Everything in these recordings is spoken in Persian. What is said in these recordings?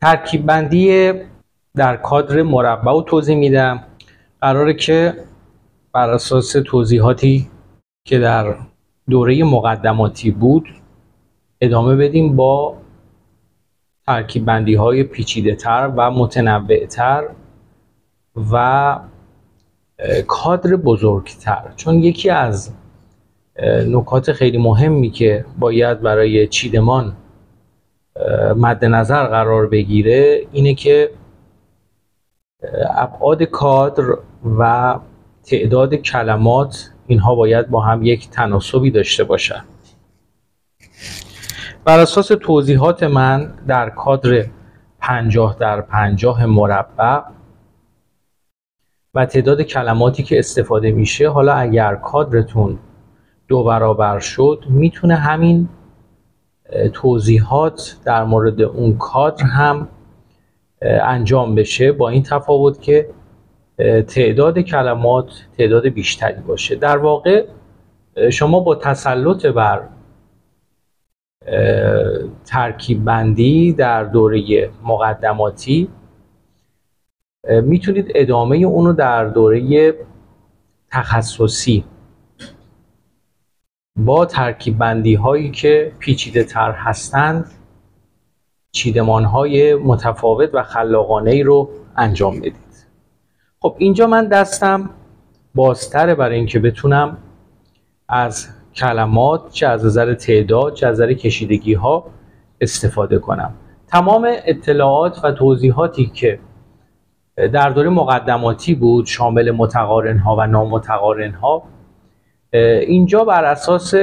ترکیب بندی در کادر مربع رو توضیح میدم. قراره که بر اساس توضیحاتی که در دوره مقدماتی بود ادامه بدیم با ترکیب بندی های پیچیده تر و متنوع تر و کادر بزرگتر، چون یکی از نکات خیلی مهمی که باید برای چیدمان مد نظر قرار بگیره اینه که ابعاد کادر و تعداد کلمات اینها باید با هم یک تناسبی داشته باشن. بر اساس توضیحات من در کادر 50x50 مربع و تعداد کلماتی که استفاده میشه، حالا اگر کادرتون 2 برابر شد میتونه همین توضیحات در مورد اون کادر هم انجام بشه، با این تفاوت که تعداد کلمات تعداد بیشتری باشه. در واقع شما با تسلط بر ترکیب بندی در دوره مقدماتی میتونید ادامه اونو در دوره تخصصی با ترکیب بندی هایی که پیچیده تر هستند چیدمان های متفاوت و خلاقانه ای رو انجام بدید. خب اینجا من دستم بازتره برای اینکه بتونم از کلمات چه از نظر تعداد چه از نظر کشیدگی ها استفاده کنم. تمام اطلاعات و توضیحاتی که در دوره مقدماتی بود شامل متقارن ها و نامتقارن ها، اینجا بر اساس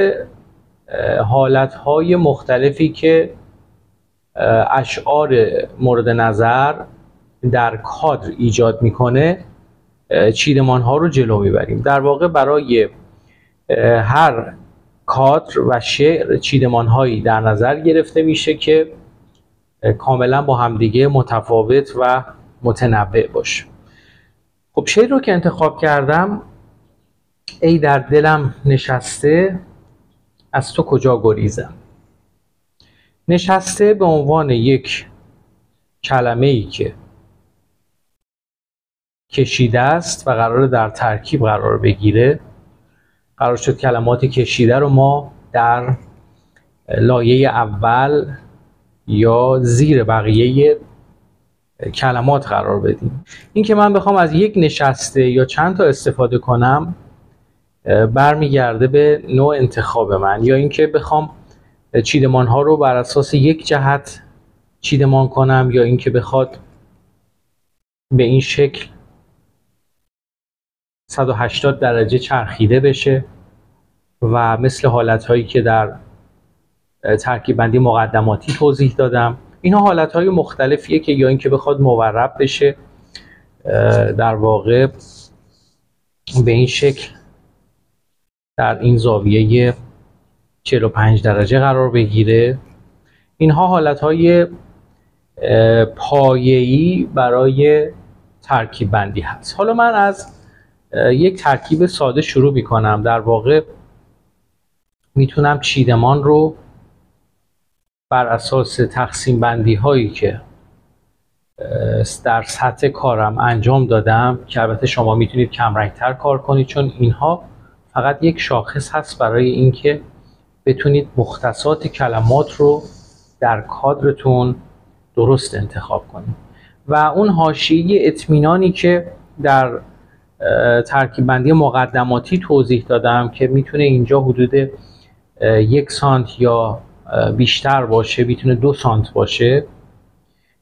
حالت های مختلفی که اشعار مورد نظر در کادر ایجاد میکنه چیدمان ها رو جلو میبریم. در واقع برای هر کادر و شعر چیدمان هایی در نظر گرفته میشه که کاملا با همدیگه متفاوت و متنوع باشه. خب شعر رو که انتخاب کردم: ای در دلم نشسته از تو کجا گریزم. نشسته به عنوان یک کلمه ای که کشیده است و قرار در ترکیب قرار بگیره، قرار شد کلمات کشیده رو ما در لایه اول یا زیر بقیه کلمات قرار بدیم. این که من بخوام از یک نشسته یا چند تا استفاده کنم برمیگرده به نوع انتخاب من، یا اینکه بخوام چیدمان ها رو بر اساس یک جهت چیدمان کنم، یا اینکه بخواد به این شکل 180 درجه چرخیده بشه و مثل حالت هایی که در ترکیب بندی مقدماتی توضیح دادم. اینها حالت های مختلفیه که یا اینکه بخواد مورب بشه، در واقع به این شکل در این زاویه 45 درجه قرار بگیره. اینها حالت های پایه‌ای برای ترکیب بندی هست. حالا من از یک ترکیب ساده شروع میکنم. در واقع میتونم چیدمان رو بر اساس تقسیم بندی هایی که در سطح کارم انجام دادم، که البته شما میتونید کمرنگ‌تر کار کنید چون اینها فقط یک شاخص هست برای اینکه بتونید مختصات کلمات رو در کادرتون درست انتخاب کنید. و اون حاشیه اطمینانی که در ترکیب بندی مقدماتی توضیح دادم که میتونه اینجا حدود 1 سانت یا بیشتر باشه، میتونه 2 سانت باشه،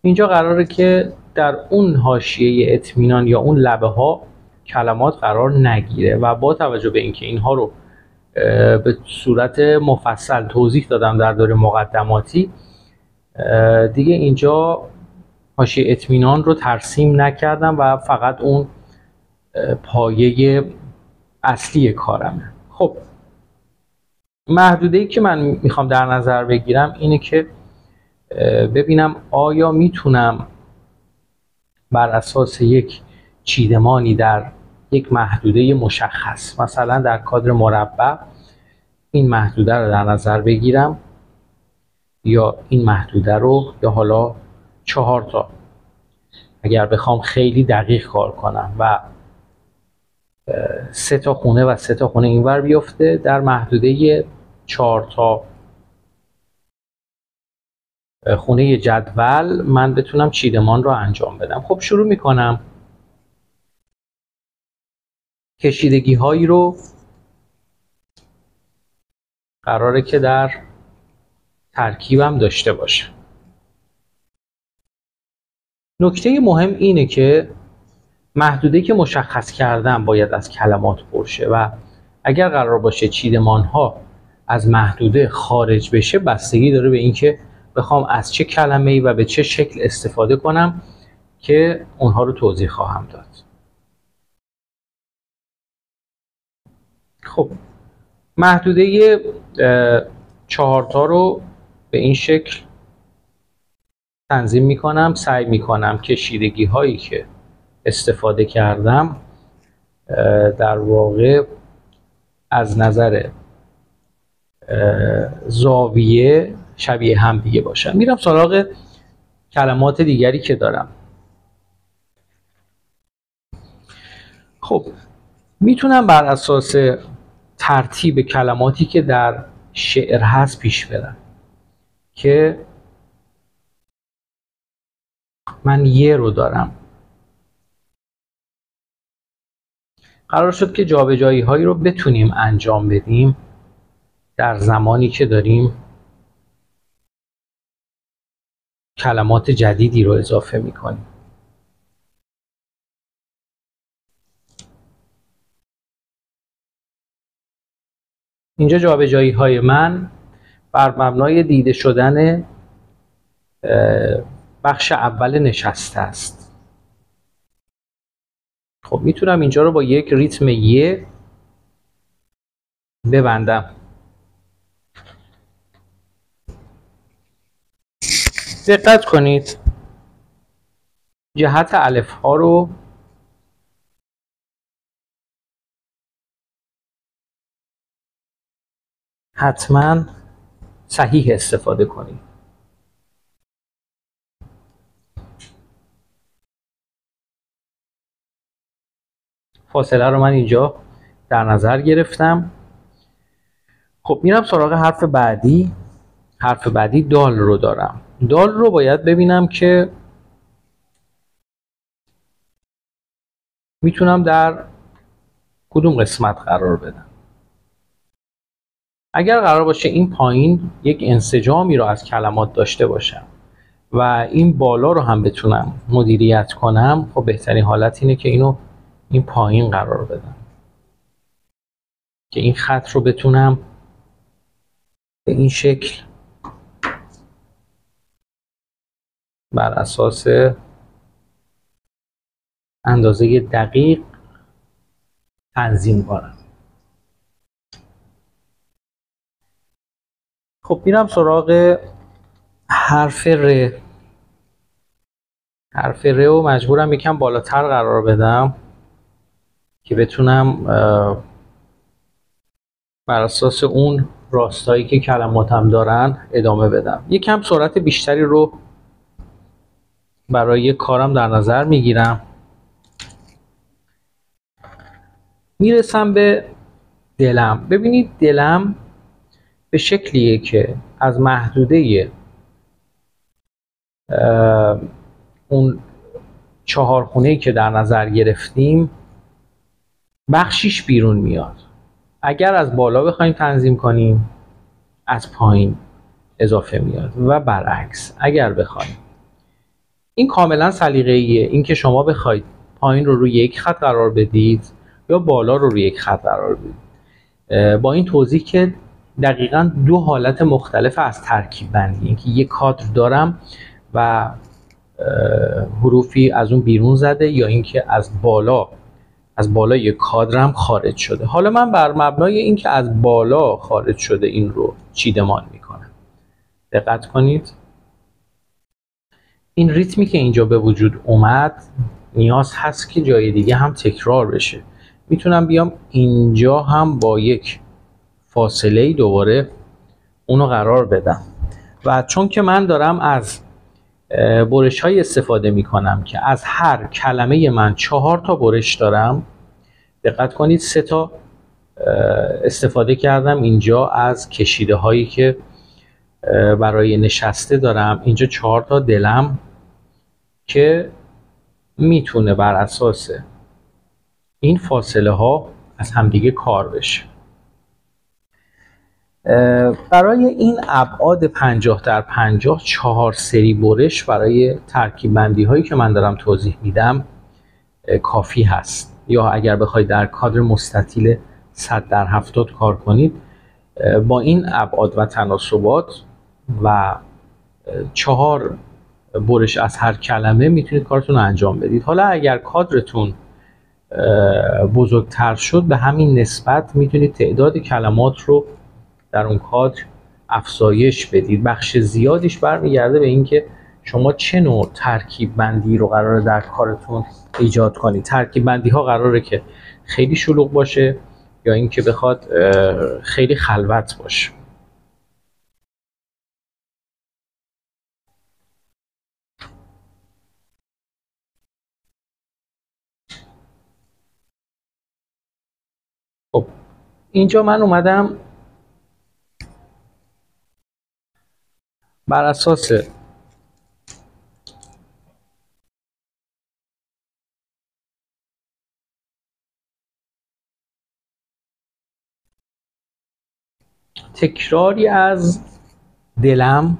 اینجا قراره که در اون حاشیه اطمینان یا اون لبه ها کلمات قرار نگیره. و با توجه به اینکه اینها رو به صورت مفصل توضیح دادم در دوره مقدماتی، دیگه اینجا حاشیه اطمینان رو ترسیم نکردم و فقط اون پایه اصلی کارمه. خب محدوده‌ای که من میخوام در نظر بگیرم اینه که ببینم آیا میتونم بر اساس یک چیدمانی در یک محدوده مشخص، مثلا در کادر مربع این محدوده رو در نظر بگیرم، یا این محدوده رو، یا حالا 4 تا اگر بخوام خیلی دقیق کار کنم و 3 تا خونه و 3 تا خونه اینور بیفته، در محدوده 4 تا خونه جدول من بتونم چیدمان رو انجام بدم. خب شروع میکنم. کشیدگی هایی رو قراره که در ترکیبم داشته باشه. نکته مهم اینه که محدوده که مشخص کردم باید از کلمات پرشه و اگر قرار باشه چیدمان ها از محدوده خارج بشه، بستگی داره به اینکه بخوام از چه کلمه‌ای و به چه شکل استفاده کنم که اونها رو توضیح خواهم داد. خب محدوده 4 تا رو به این شکل تنظیم میکنم. سعی میکنم کشیدگی هایی که استفاده کردم در واقع از نظر زاویه شبیه هم دیگه باشن. میرم سراغ کلمات دیگری که دارم. خب میتونم بر اساس ترتیب کلماتی که در شعر هست پیش برم که من یه رو دارم. قرار شد که جابجایی هایی رو بتونیم انجام بدیم در زمانی که داریم کلمات جدیدی رو اضافه میکنیم. اینجا جابجایی های من بر مبنای دیده شدن بخش اول نشسته است. خب میتونم اینجا رو با یک ریتم یه ببندم. دقت کنید جهت الف ها رو حتما صحیح استفاده کنید. فاصله رو من اینجا در نظر گرفتم. خب میرم سراغ حرف بعدی. حرف بعدی دال رو دارم. دال رو باید ببینم که میتونم در کدوم قسمت قرار بدم. اگر قرار باشه این پایین یک انسجامی رو از کلمات داشته باشم و این بالا رو هم بتونم مدیریت کنم، خب بهترین حالت اینه که اینو این پایین قرار بدم که این خط رو بتونم به این شکل بر اساس اندازه دقیق تنظیم کنم. خب میرم سراغ حرف ر. حرف ر رو مجبورم یکم بالاتر قرار بدم که بتونم بر اساس اون راستایی که کلماتم دارن ادامه بدم. یکم سرعت بیشتری رو برای کارم در نظر میگیرم. میرسم به دلم. ببینید دلم به شکلیه که از محدوده اون 4 خونه‌ای که در نظر گرفتیم بخشیش بیرون میاد. اگر از بالا بخوایم تنظیم کنیم از پایین اضافه میاد و برعکس. اگر بخوایم، این کاملا سلیقه‌ایه، این که شما بخواید پایین رو روی یک خط قرار بدید یا بالا رو روی یک خط قرار بدید. با این توضیح که دقیقاً 2 حالت مختلف از ترکیب بندی، اینکه یک کادر دارم و حروفی از اون بیرون زده یا اینکه از بالا یک کادرم خارج شده. حالا من بر مبنای اینکه از بالا خارج شده این رو چیدمان میکنم. دقت کنید این ریتمی که اینجا به وجود اومد نیاز هست که جای دیگه هم تکرار بشه. میتونم بیام اینجا هم با یک فاصله دوباره اونو قرار بدم و چون که من دارم از برش های استفاده می کنم که از هر کلمه من 4 تا برش دارم. دقت کنید 3 تا استفاده کردم اینجا از کشیده هایی که برای نشسته دارم، اینجا 4 تا دلم که میتونه بر اساس این فاصله ها از همدیگه کار بشه. برای این ابعاد 50 در 50 4 سری برش برای ترکیب بندی هایی که من دارم توضیح میدم کافی هست. یا اگر بخواید در کادر مستطیل 100 در 70 کار کنید، با این ابعاد و تناسبات و 4 برش از هر کلمه میتونید کارتون رو انجام بدید. حالا اگر کادرتون بزرگتر شد، به همین نسبت میتونید تعداد کلمات رو در اون کادر افزایش بدید. بخش زیادیش برمیگرده به اینکه شما چه نوع ترکیب بندی رو قراره در کارتون ایجاد کنید. ترکیب بندی ها قراره که خیلی شلوغ باشه یا اینکه بخواد خیلی خلوت باشه. خب اینجا من اومدم بر اساس تکراری از دلم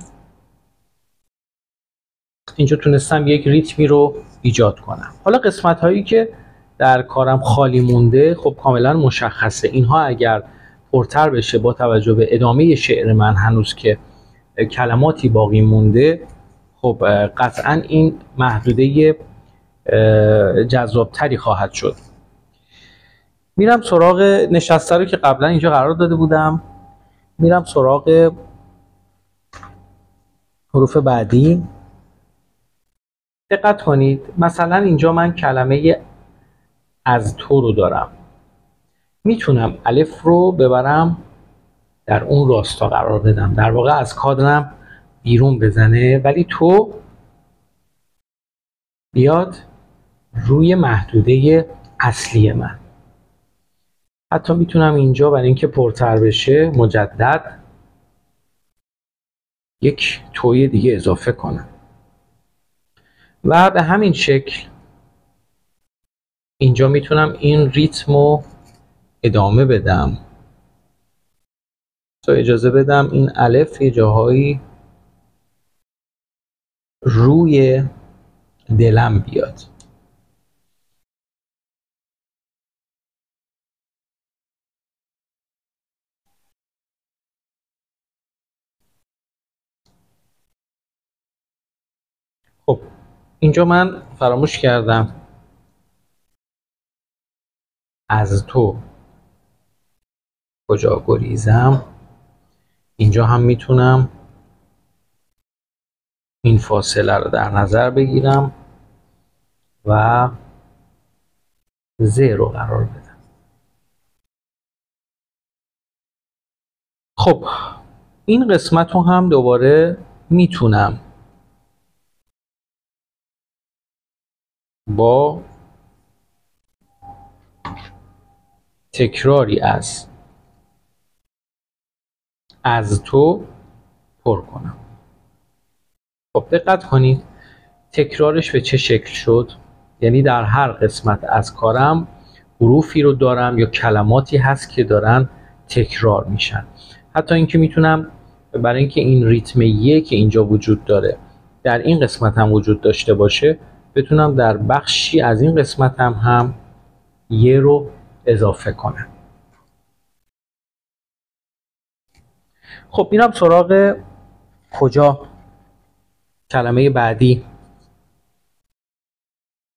اینجا تونستم یک ریتمی رو ایجاد کنم. حالا قسمت هایی که در کارم خالی مونده خب کاملا مشخصه. اینها اگر پرتر بشه با توجه به ادامه شعر من هنوز که کلماتی باقی مونده، خب قطعا این محدوده جذابتری خواهد شد. میرم سراغ نشسته رو که قبلا اینجا قرار داده بودم. میرم سراغ حروف بعدی. دقت کنید مثلا اینجا من کلمه از تو رو دارم، میتونم الف رو ببرم در اون راستا قرار بدم، در واقع از کادرم بیرون بزنه، ولی تو بیاد روی محدوده اصلی من. حتی میتونم اینجا برای اینکه پرتر بشه مجدد یک توی دیگه اضافه کنم و به همین شکل اینجا میتونم این ریتم رو ادامه بدم تا اجازه بدم این الف یه جاهایی روی دلم بیاد. خب اینجا من فراموش کردم از تو کجا گریزم. اینجا هم میتونم این فاصله رو در نظر بگیرم و 0 قرار بدم. خب این قسمت رو هم دوباره میتونم با تکراری از تو پر کنم. خب دقت کنید تکرارش به چه شکل شد. یعنی در هر قسمت از کارم حروفی رو دارم یا کلماتی هست که دارن تکرار میشن. حتی اینکه میتونم برای اینکه این ریتم که اینجا وجود داره در این قسمت هم وجود داشته باشه، بتونم در بخشی از این قسمت هم یه رو اضافه کنم. خب میرم سراغ کجا. کلمه بعدی.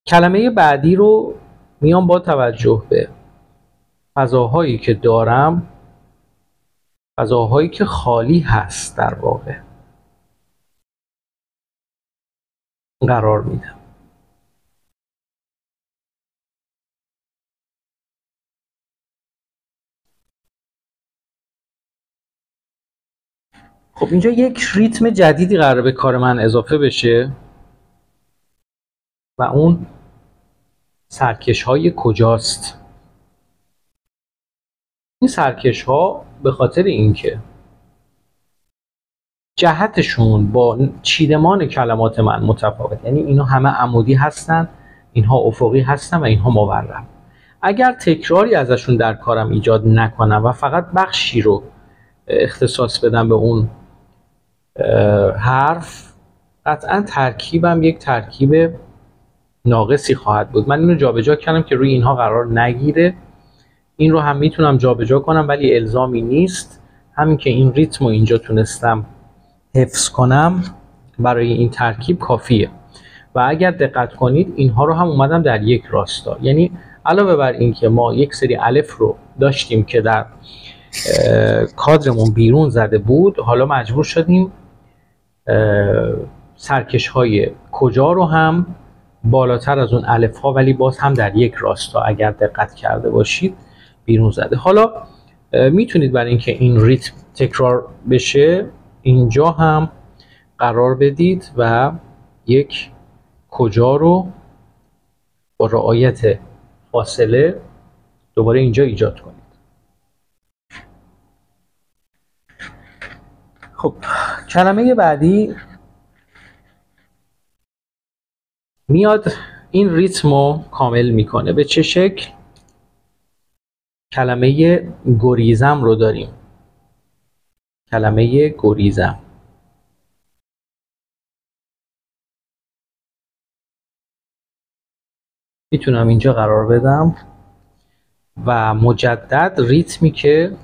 کلمه بعدی رو میام با توجه به فضاهایی که دارم، فضاهایی که خالی هست در واقع قرار میدم. خب اینجا یک ریتم جدیدی قراره به کار من اضافه بشه و اون سرکش های کجاست؟ این سرکش ها به خاطر اینکه جهتشون با چیدمان کلمات من متفاوت، یعنی اینا همه عمودی هستن، اینها افقی هستن و اینها مورب. اگر تکراری ازشون در کارم ایجاد نکنم و فقط بخشی رو اختصاص بدم به اون حرف، قطعا ترکیبم یک ترکیب ناقصی خواهد بود. من اینو جابجا کردم که روی اینها قرار نگیره. این رو هم میتونم جابجا کنم ولی الزامی نیست. همین که این ریتم رو اینجا تونستم حفظ کنم برای این ترکیب کافیه. و اگر دقت کنید اینها رو هم اومدم در یک راستا، یعنی علاوه بر این که ما یک سری الف رو داشتیم که در کادرمون بیرون زده بود، حالا مجبور شدیم سرکش های کجا رو هم بالاتر از اون الف ها ولی باز هم در یک راستا اگر دقت کرده باشید بیرون زده. حالا میتونید برای اینکه این ریتم تکرار بشه اینجا هم قرار بدید و یک کجا رو با رعایت فاصله دوباره اینجا ایجاد کنید. خب کلمه بعدی میاد این ریتم رو کامل میکنه. به چه شکل؟ کلمه گریزم رو داریم. کلمه گریزم میتونم اینجا قرار بدم و مجدد ریتمی که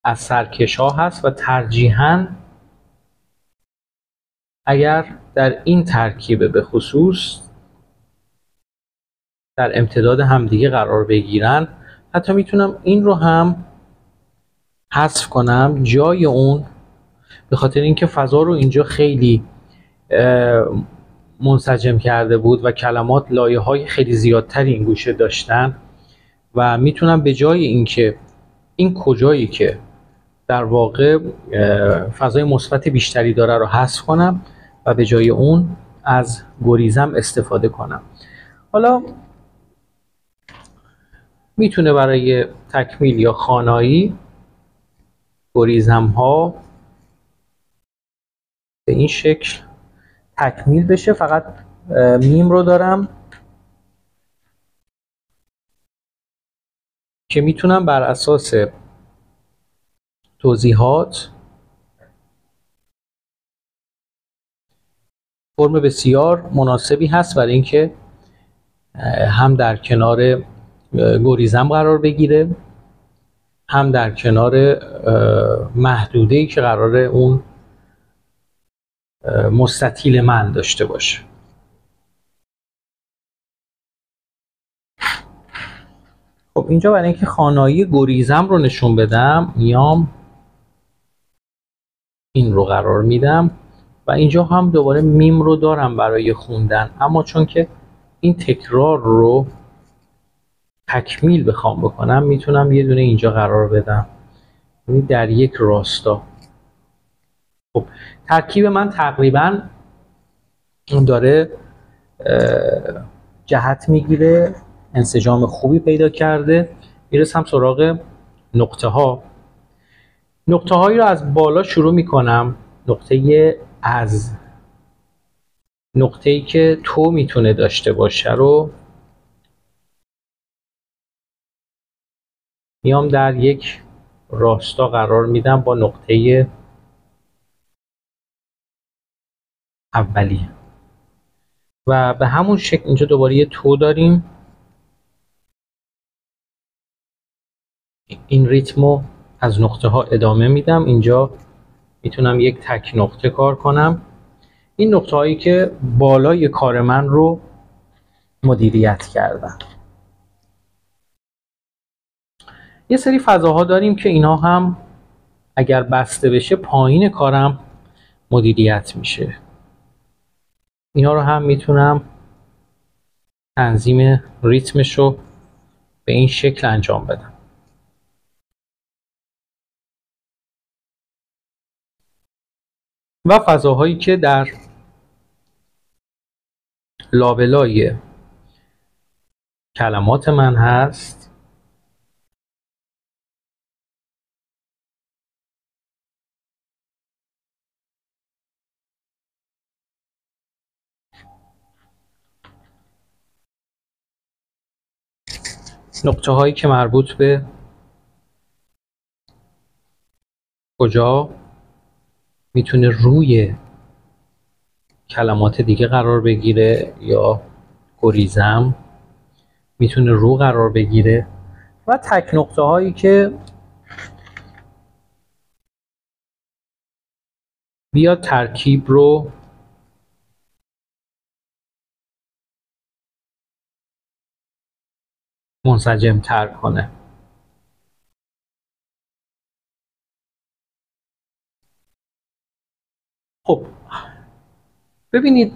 از سرکش ها هست و ترجیحاً اگر در این ترکیب به خصوص در امتداد همدیگه قرار بگیرن، حتی میتونم این رو هم حذف کنم جای اون، به خاطر اینکه فضا رو اینجا خیلی منسجم کرده بود و کلمات لایه های خیلی زیادتری این گوشه داشتن و میتونم به جای اینکه این کجایی که در واقع فضای مثبت بیشتری داره رو حذف کنم و به جای اون از گریزم استفاده کنم. حالا میتونه برای تکمیل یا خوانایی گریزم ها به این شکل تکمیل بشه. فقط میم رو دارم که میتونم بر اساس توضیحات فرم بسیار مناسبی هست برای اینکه هم در کنار گریزم قرار بگیره، هم در کنار محدوده‌ای که قراره اون مستطیل من داشته باشه. خب اینجا برای اینکه خوانایی گریزم رو نشون بدم میام این رو قرار میدم و اینجا هم دوباره میم رو دارم برای خوندن، اما چون که این تکرار رو تکمیل بخوام بکنم میتونم یه دونه اینجا قرار بدم، یعنی در یک راستا. خب ترکیب من تقریبا داره جهت میگیره، انسجام خوبی پیدا کرده. میرسم سراغ نقطه ها. نقطه هایی رو از بالا شروع میکنم. نقطه‌ای که تو میتونه داشته باشه رو میام در یک راستا قرار میدم با نقطه اولیه و به همون شکل اینجا دوباره یه تو داریم. این ریتمو از نقطه ها ادامه میدم. اینجا میتونم یک تک نقطه کار کنم. این نقطه هایی که بالای کار من رو مدیریت کردن. یه سری فضاها داریم که اینا هم اگر بسته بشه پایین کارم مدیریت میشه. اینا رو هم میتونم تنظیم ریتمش رو به این شکل انجام بدم. و فضاهایی که در لابلای کلمات من هست نقطه هایی که مربوط به کجا میتونه روی کلمات دیگه قرار بگیره یا گریزم میتونه رو قرار بگیره و تک نقطه هایی که بیاد ترکیب رو منسجم تر کنه. خب ببینید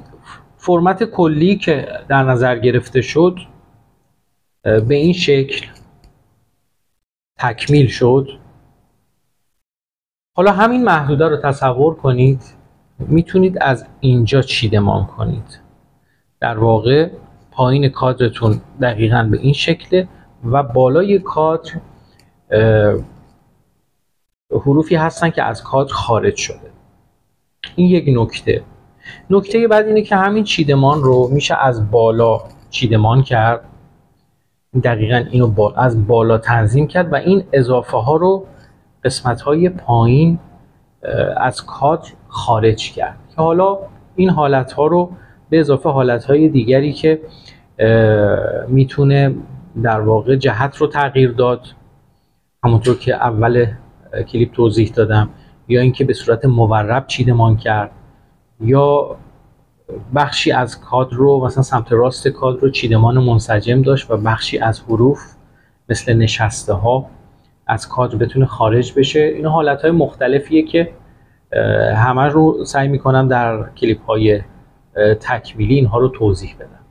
فرمت کلی که در نظر گرفته شد به این شکل تکمیل شد. حالا همین محدوده رو تصور کنید میتونید از اینجا چیدمان کنید. در واقع پایین کادرتون دقیقاً به این شکله و بالای کادر حروفی هستن که از کادر خارج شده. این یک نکته. نکته بعد اینه که همین چیدمان رو میشه از بالا چیدمان کرد. دقیقاً اینو از بالا تنظیم کرد و این اضافه ها رو قسمت های پایین از کادر خارج کرد که حالا این حالت ها رو به اضافه حالت های دیگری که میتونه در واقع جهت رو تغییر داد همونطور که اول کلیپ توضیح دادم، یا اینکه به صورت مورب چیدمان کرد، یا بخشی از کادر رو مثلا سمت راست کادر رو چیدمان منسجم داشت و بخشی از حروف مثل نشسته ها از کادر بتونه خارج بشه. این حالت های مختلفیه که همه رو سعی میکنم در کلیپ های تکمیلی اینها رو توضیح بدم.